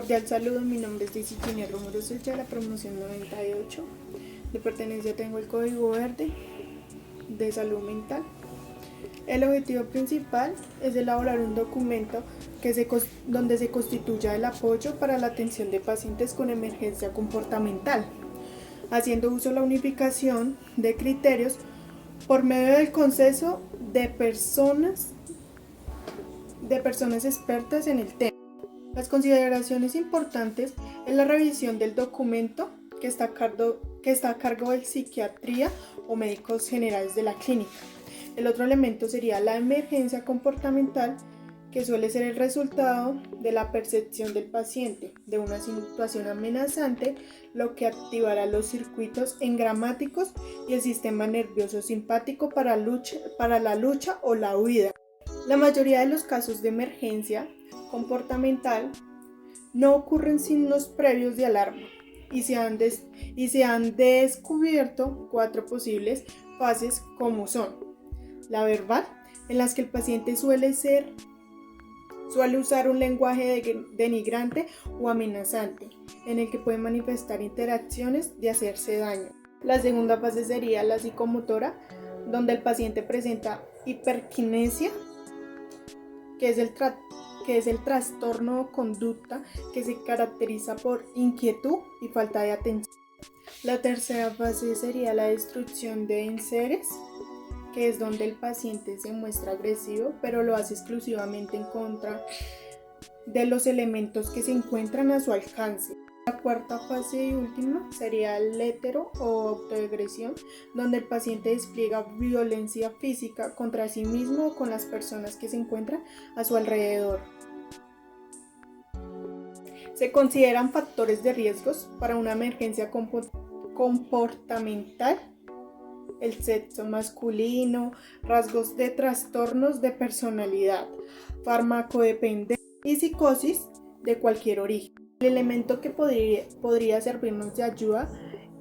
Cordial saludo, mi nombre es Daisy Kenia Romero Sucha, de la promoción 98. De pertenencia tengo el código verde de salud mental. El objetivo principal es elaborar un documento donde se constituya el apoyo para la atención de pacientes con emergencia comportamental, haciendo uso de la unificación de criterios por medio del consenso de personas expertas en el tema. Las consideraciones importantes es la revisión del documento que está a cargo de psiquiatría o médicos generales de la clínica. El otro elemento sería la emergencia comportamental, que suele ser el resultado de la percepción del paciente de una situación amenazante, lo que activará los circuitos engramáticos y el sistema nervioso simpático para la lucha o la huida. La mayoría de los casos de emergencia comportamental no ocurren signos previos de alarma y se han descubierto 4 posibles fases, como son: la verbal, en las que el paciente suele usar un lenguaje denigrante o amenazante, en el que puede manifestar interacciones de hacerse daño. La segunda fase sería la psicomotora, donde el paciente presenta hiperquinesia, que es el trastorno o conducta que se caracteriza por inquietud y falta de atención. La tercera fase sería la destrucción de enseres, que es donde el paciente se muestra agresivo, pero lo hace exclusivamente en contra de los elementos que se encuentran a su alcance. La cuarta fase y última sería el hetero o autoagresión, donde el paciente despliega violencia física contra sí mismo o con las personas que se encuentran a su alrededor. Se consideran factores de riesgos para una emergencia comportamental: el sexo masculino, rasgos de trastornos de personalidad, farmacodependencia y psicosis de cualquier origen. El elemento que podría servirnos de ayuda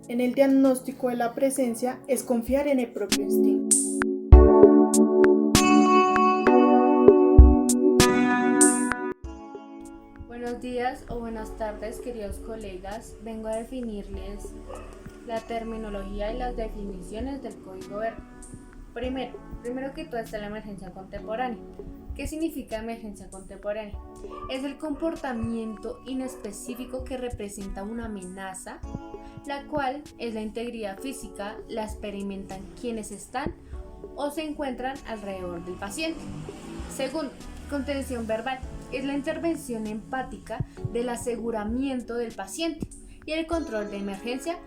en el diagnóstico de la presencia es confiar en el propio instinto. Buenos días o buenas tardes, queridos colegas. Vengo a definirles la terminología y las definiciones del Código Verde. Primero que todo está la emergencia contemporánea. ¿Qué significa emergencia contemporánea? Es el comportamiento inespecífico que representa una amenaza, la cual es la integridad física, la experimentan quienes están o se encuentran alrededor del paciente. Segundo, contención verbal. Es la intervención empática del aseguramiento del paciente y el control de emergencia.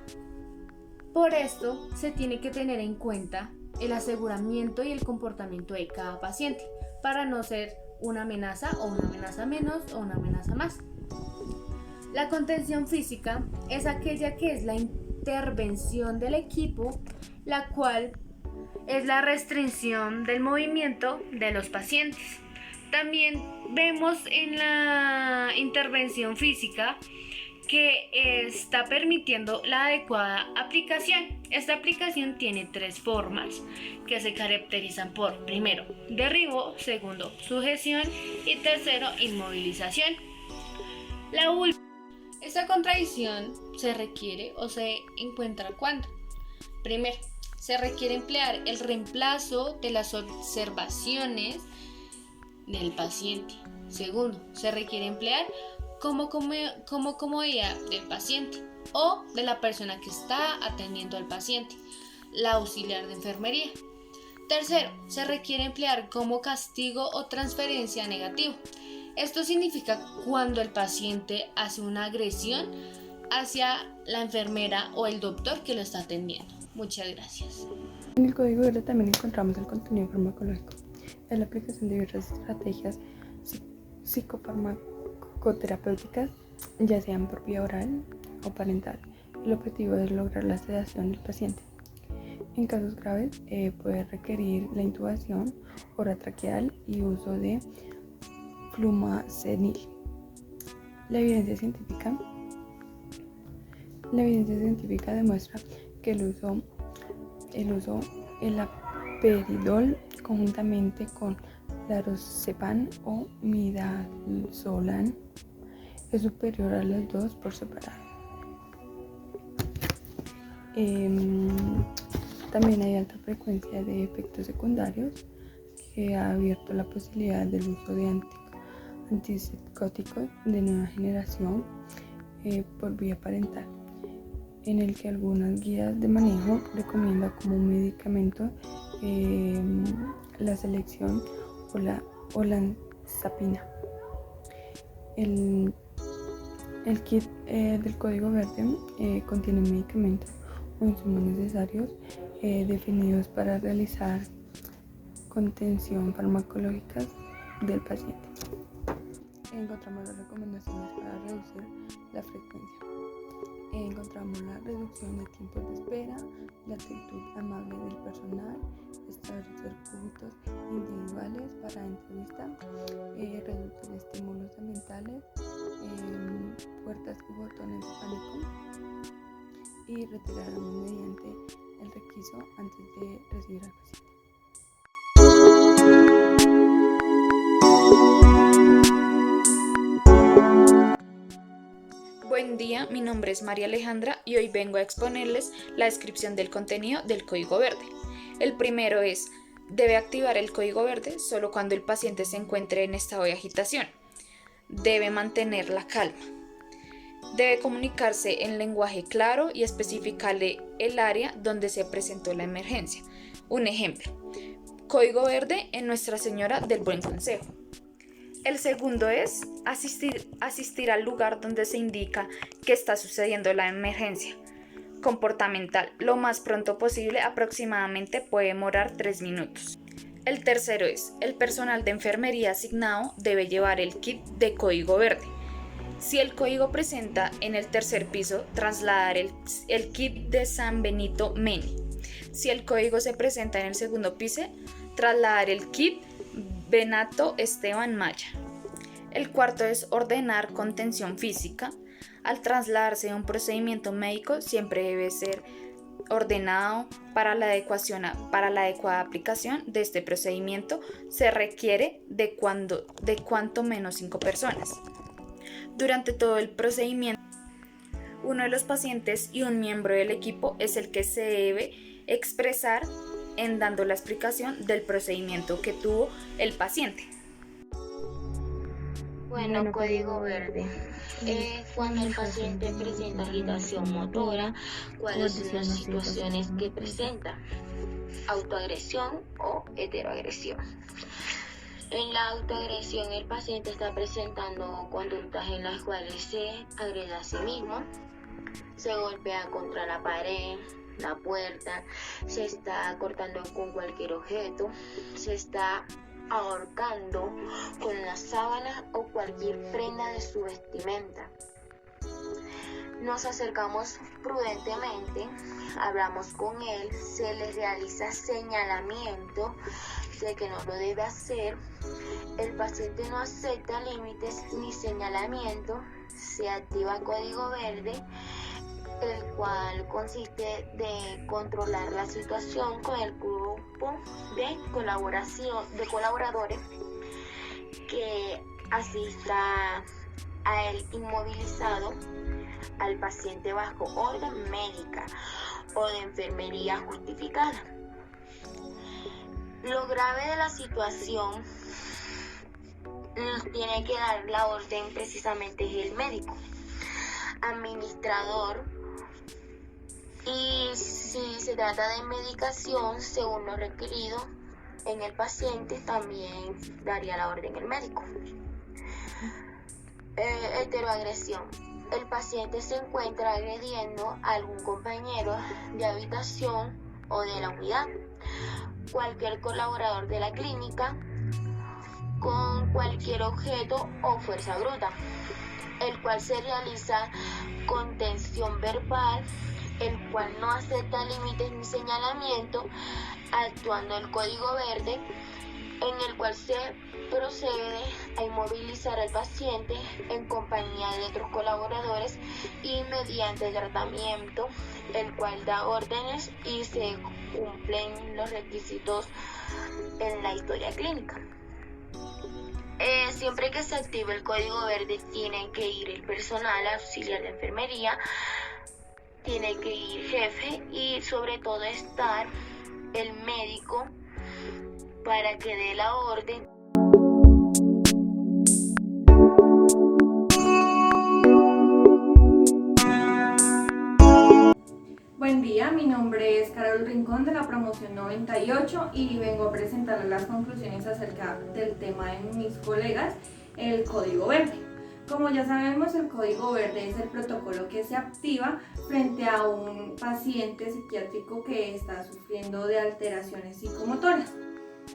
Por esto, se tiene que tener en cuenta el aseguramiento y el comportamiento de cada paciente para no ser una amenaza o una amenaza menos o una amenaza más. La contención física es aquella que es la intervención del equipo, la cual es la restricción del movimiento de los pacientes. También vemos en la intervención física que está permitiendo la adecuada aplicación. Esta aplicación tiene 3 formas que se caracterizan por: primero, derribo; segundo, sujeción; y tercero, inmovilización. Esta contradicción se requiere o se encuentra cuando: primero, se requiere emplear el reemplazo de las observaciones del paciente. Segundo, se requiere emplear como comodidad del paciente o de la persona que está atendiendo al paciente, la auxiliar de enfermería. Tercero, se requiere emplear como castigo o transferencia negativo. Esto significa cuando el paciente hace una agresión hacia la enfermera o el doctor que lo está atendiendo. Muchas gracias. En el Código Verde también encontramos el contenido farmacológico. Es la aplicación de diversas estrategias psicofarmacoterapéuticas, ya sean por vía oral o parental. El objetivo es lograr la sedación del paciente. En casos graves puede requerir la intubación orotraqueal y uso de flumazenil. La evidencia científica demuestra que el uso elaperidol conjuntamente con lorazepam o midazolam es superior a las 2 por separado. También hay alta frecuencia de efectos secundarios, que ha abierto la posibilidad del uso de antipsicóticos de nueva generación por vía parental, en el que algunas guías de manejo recomiendan como un medicamento la selección o la olanzapina. El kit del Código Verde contiene medicamentos o insumos necesarios definidos para realizar contención farmacológica del paciente. Encontramos las recomendaciones para reducir la frecuencia. Encontramos la reducción de tiempos de espera, la actitud amable del personal, establecer cúbitos individuales para entrevista, reducir estímulos ambientales, puertas y botones de pánico, y retirarnos mediante el requiso antes de recibir al paciente. Buen día, mi nombre es María Alejandra y hoy vengo a exponerles la descripción del contenido del Código Verde. El primero es: debe activar el Código Verde solo cuando el paciente se encuentre en estado de agitación. Debe mantener la calma. Debe comunicarse en lenguaje claro y especificarle el área donde se presentó la emergencia. Un ejemplo: Código Verde en Nuestra Señora del Buen Consejo. El segundo es asistir al lugar donde se indica que está sucediendo la emergencia. Comportamental, lo más pronto posible, aproximadamente puede demorar 3 minutos. El tercero es: el personal de enfermería asignado debe llevar el kit de Código Verde. Si el código presenta en el tercer piso, trasladar el kit de San Benito Meni. Si el código se presenta en el segundo piso, trasladar el kit Beato Esteban Maya. El cuarto es ordenar contención física. Al trasladarse a un procedimiento médico, siempre debe ser ordenado para la adecuada aplicación de este procedimiento. Se requiere de cuanto menos 5 personas. Durante todo el procedimiento, uno de los pacientes y un miembro del equipo es el que se debe expresar en dando la explicación del procedimiento que tuvo el paciente. Bueno, Código Verde. Cuando el paciente presenta agitación motora, ¿cuáles son las situaciones que presenta? Autoagresión o heteroagresión. En la autoagresión, el paciente está presentando conductas en las cuales se agrede a sí mismo, se golpea contra la pared, la puerta, se está cortando con cualquier objeto, se está ahorcando con una sábana o cualquier prenda de su vestimenta. Nos acercamos prudentemente, hablamos con él, se le realiza señalamiento de que no lo debe hacer. El paciente no acepta límites ni señalamiento, se activa Código Verde, el cual consiste de controlar la situación con el grupo de colaboradores que asista a él inmovilizado, al paciente bajo orden médica o de enfermería justificada. Lo grave de la situación nos tiene que dar la orden precisamente es el médico, administrador, y si se trata de medicación según lo requerido en el paciente, también daría la orden el médico. Heteroagresión. El paciente se encuentra agrediendo a algún compañero de habitación o de la unidad, cualquier colaborador de la clínica, con cualquier objeto o fuerza bruta, el cual se realiza contención verbal, el cual no acepta límites ni señalamiento, actuando el Código Verde, en el cual se procede a inmovilizar al paciente en compañía de otros colaboradores y mediante tratamiento, el cual da órdenes y se cumplen los requisitos en la historia clínica. Siempre que se active el código verde tiene que ir el personal auxiliar de enfermería, tiene que ir jefe y sobre todo estar el médico para que dé la orden. Buen día, mi nombre es Carol Rincón de la promoción 98 y vengo a presentarles las conclusiones acerca del tema de mis colegas, el Código Verde. Como ya sabemos, el Código Verde es el protocolo que se activa frente a un paciente psiquiátrico que está sufriendo de alteraciones psicomotoras.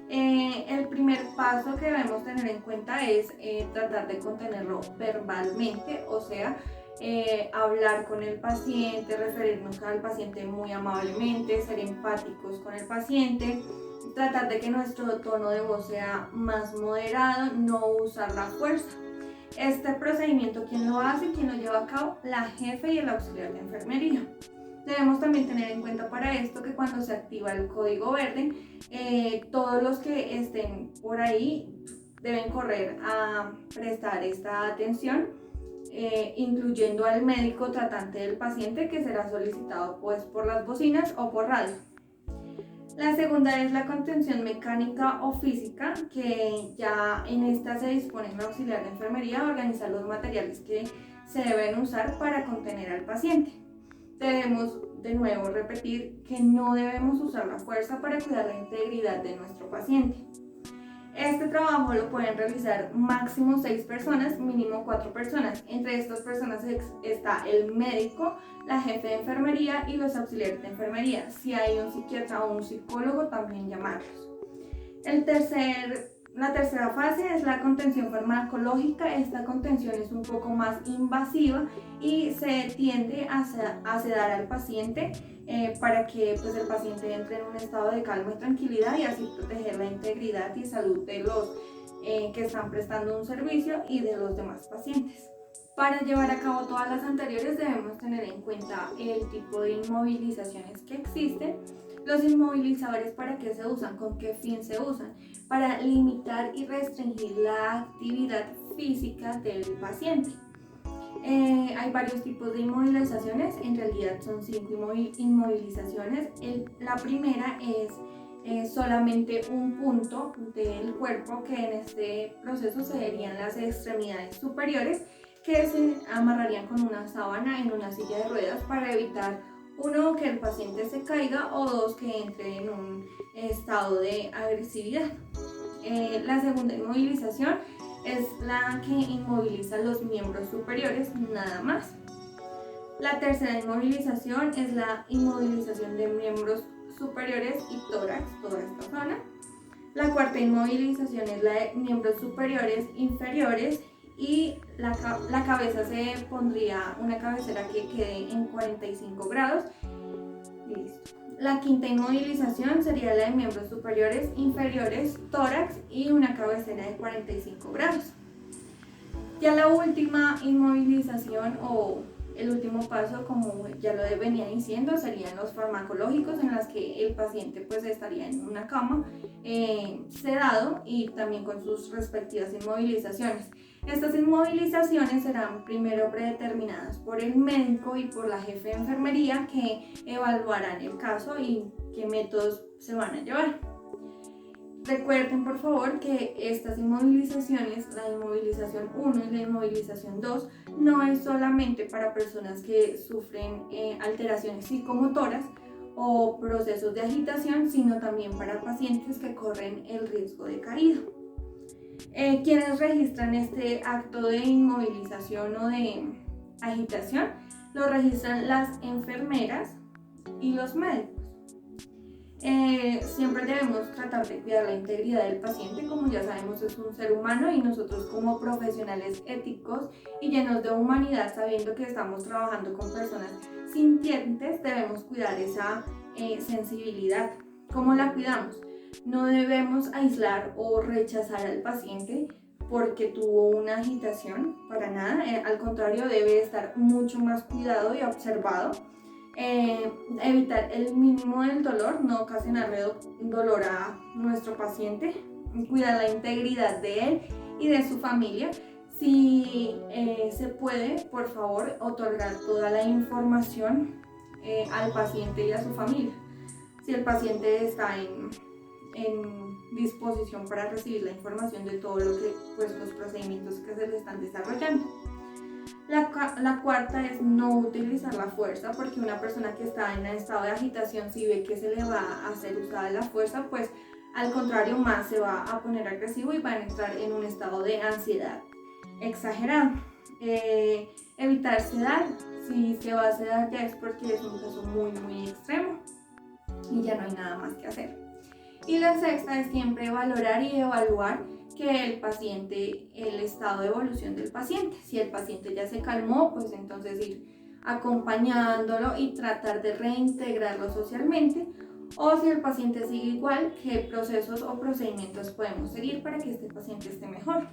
El primer paso que debemos tener en cuenta es tratar de contenerlo verbalmente, o sea, hablar con el paciente, referirnos al paciente muy amablemente, ser empáticos con el paciente, tratar de que nuestro tono de voz sea más moderado, no usar la fuerza. Este procedimiento, ¿quién lo hace? ¿Quién lo lleva a cabo? La jefe y el auxiliar de enfermería. Debemos también tener en cuenta para esto que cuando se activa el código verde, todos los que estén por ahí deben correr a prestar esta atención, incluyendo al médico tratante del paciente, que será solicitado pues por las bocinas o por radio. La segunda es la contención mecánica o física, que ya en esta se dispone el auxiliar de enfermería a organizar los materiales que se deben usar para contener al paciente. Debemos de nuevo repetir que no debemos usar la fuerza para cuidar la integridad de nuestro paciente. Este trabajo lo pueden realizar máximo 6 personas, mínimo 4 personas. Entre estas personas está el médico, la jefe de enfermería y los auxiliares de enfermería. Si hay un psiquiatra o un psicólogo, también llamarlos. La tercera fase es la contención farmacológica. Esta contención es un poco más invasiva y se tiende a sedar al paciente para que pues, el paciente entre en un estado de calma y tranquilidad y así proteger la integridad y salud de los que están prestando un servicio y de los demás pacientes. Para llevar a cabo todas las anteriores debemos tener en cuenta el tipo de inmovilizaciones que existen. Los inmovilizadores, ¿para qué se usan? ¿Con qué fin se usan? Para limitar y restringir la actividad física del paciente. Hay varios tipos de inmovilizaciones, en realidad son 5 inmovilizaciones. La primera es solamente un punto del cuerpo, que en este proceso serían las extremidades superiores, que se amarrarían con una sábana en una silla de ruedas para evitar, uno, que el paciente se caiga o dos, que entre en un estado de agresividad. La segunda inmovilización es la que inmoviliza los miembros superiores, nada más. La tercera inmovilización es la inmovilización de miembros superiores y tórax, toda esta zona. La cuarta inmovilización es la de miembros superiores, inferiores y la cabeza se pondría una cabecera que quede en 45 grados. Listo. La quinta inmovilización sería la de miembros superiores, inferiores, tórax y una cabecera de 45 grados. Ya la última inmovilización o el último paso, como ya lo venía diciendo, serían los farmacológicos, en las que el paciente pues estaría en una cama sedado y también con sus respectivas inmovilizaciones. Estas inmovilizaciones serán primero predeterminadas por el médico y por la jefe de enfermería, que evaluarán el caso y qué métodos se van a llevar. Recuerden por favor que estas inmovilizaciones, la inmovilización 1 y la inmovilización 2, no es solamente para personas que sufren alteraciones psicomotoras o procesos de agitación, sino también para pacientes que corren el riesgo de caída. Quienes registran este acto de inmovilización o de agitación, lo registran las enfermeras y los médicos. Siempre debemos tratar de cuidar la integridad del paciente. Como ya sabemos, es un ser humano y nosotros, como profesionales éticos y llenos de humanidad, sabiendo que estamos trabajando con personas sintientes, debemos cuidar esa sensibilidad. ¿Cómo la cuidamos? No debemos aislar o rechazar al paciente porque tuvo una agitación, para nada. Al contrario, debe estar mucho más cuidado y observado. Evitar el mínimo del dolor, no ocasionarle dolor a nuestro paciente. cuidar la integridad de él y de su familia. Si se puede, por favor, otorgar toda la información al paciente y a su familia. Si el paciente está en disposición para recibir la información de todo lo que, pues, los procedimientos que se le están desarrollando. La cuarta es no utilizar la fuerza, porque una persona que está en estado de agitación, si ve que se le va a hacer usada la fuerza, pues al contrario más se va a poner agresivo y va a entrar en un estado de ansiedad exagerado. Evitar sedar. Si se va a sedar ya es porque es un caso muy extremo y ya no hay nada más que hacer. Y la sexta es siempre valorar y evaluar que el paciente, el estado de evolución del paciente. Si el paciente ya se calmó, pues entonces ir acompañándolo y tratar de reintegrarlo socialmente. O si el paciente sigue igual, qué procesos o procedimientos podemos seguir para que este paciente esté mejor.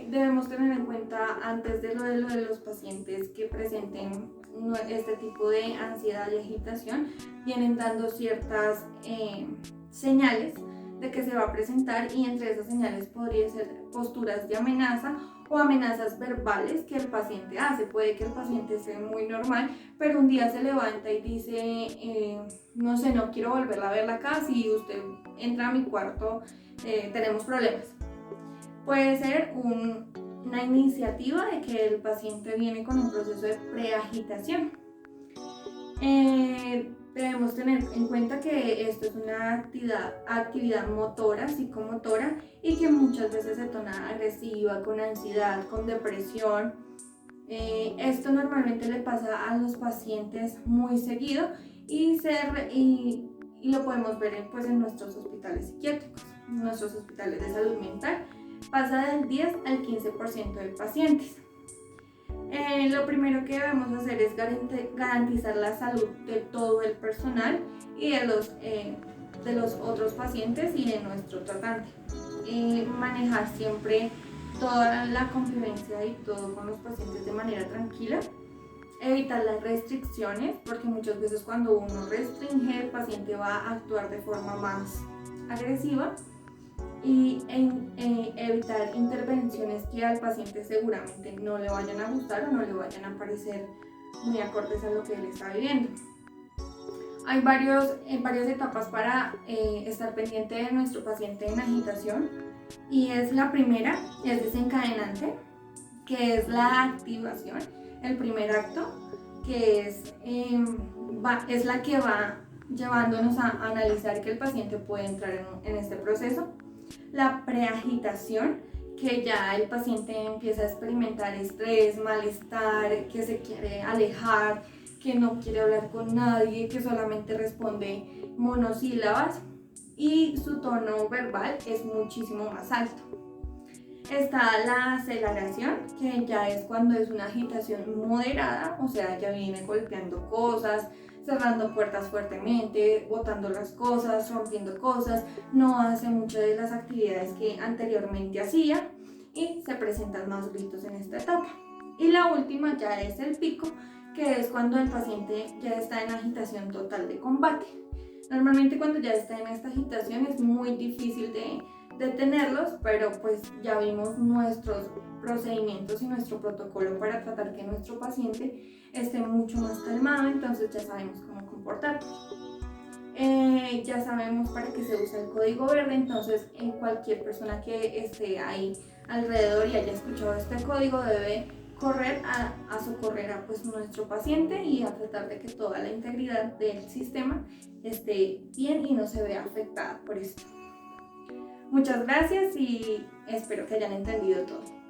Debemos tener en cuenta antes de lo de los pacientes que presenten este tipo de ansiedad y agitación, vienen dando ciertas señales de que se va a presentar, y entre esas señales podría ser posturas de amenaza o amenazas verbales que el paciente hace. Puede que el paciente esté muy normal, pero un día se levanta y dice, no sé, no quiero volverla a ver la casa, si usted entra a mi cuarto tenemos problemas. Puede ser una iniciativa de que el paciente viene con un proceso de preagitación. Debemos tener en cuenta que esto es una actividad motora, psicomotora, y que muchas veces se torna agresiva, con ansiedad, con depresión. Esto normalmente le pasa a los pacientes muy seguido y lo podemos ver pues, en nuestros hospitales psiquiátricos, en nuestros hospitales de salud mental. Pasa del 10 al 15% de pacientes. Lo primero que debemos hacer es garantizar la salud de todo el personal y de los otros pacientes y de nuestro tratante. Manejar siempre toda la convivencia y todo con los pacientes de manera tranquila. Evitar las restricciones, porque muchas veces cuando uno restringe, el paciente va a actuar de forma más agresiva. Y evitar intervenciones que al paciente seguramente no le vayan a gustar o no le vayan a parecer muy acordes a lo que él está viviendo. Hay varias etapas para estar pendiente de nuestro paciente en agitación, y la primera es desencadenante, que es la activación, el primer acto, que es la que va llevándonos a analizar que el paciente puede entrar en este proceso. La preagitación, que ya el paciente empieza a experimentar estrés, malestar, que se quiere alejar, que no quiere hablar con nadie, que solamente responde monosílabas y su tono verbal es muchísimo más alto. Está la aceleración, que ya es cuando es una agitación moderada, o sea, ya viene golpeando cosas, cerrando puertas fuertemente, botando las cosas, rompiendo cosas, no hace muchas de las actividades que anteriormente hacía y se presentan más gritos en esta etapa. Y la última ya es el pico, que es cuando el paciente ya está en agitación total de combate. Normalmente cuando ya está en esta agitación es muy difícil de detenerlos, pero pues ya vimos nuestros procedimientos y nuestro protocolo para tratar que nuestro paciente esté mucho más calmado, entonces ya sabemos cómo comportarnos. Ya sabemos para qué se usa el código verde, entonces cualquier persona que esté ahí alrededor y haya escuchado este código debe correr a socorrer a pues, nuestro paciente y a tratar de que toda la integridad del sistema esté bien y no se vea afectada por esto. Muchas gracias y espero que hayan entendido todo.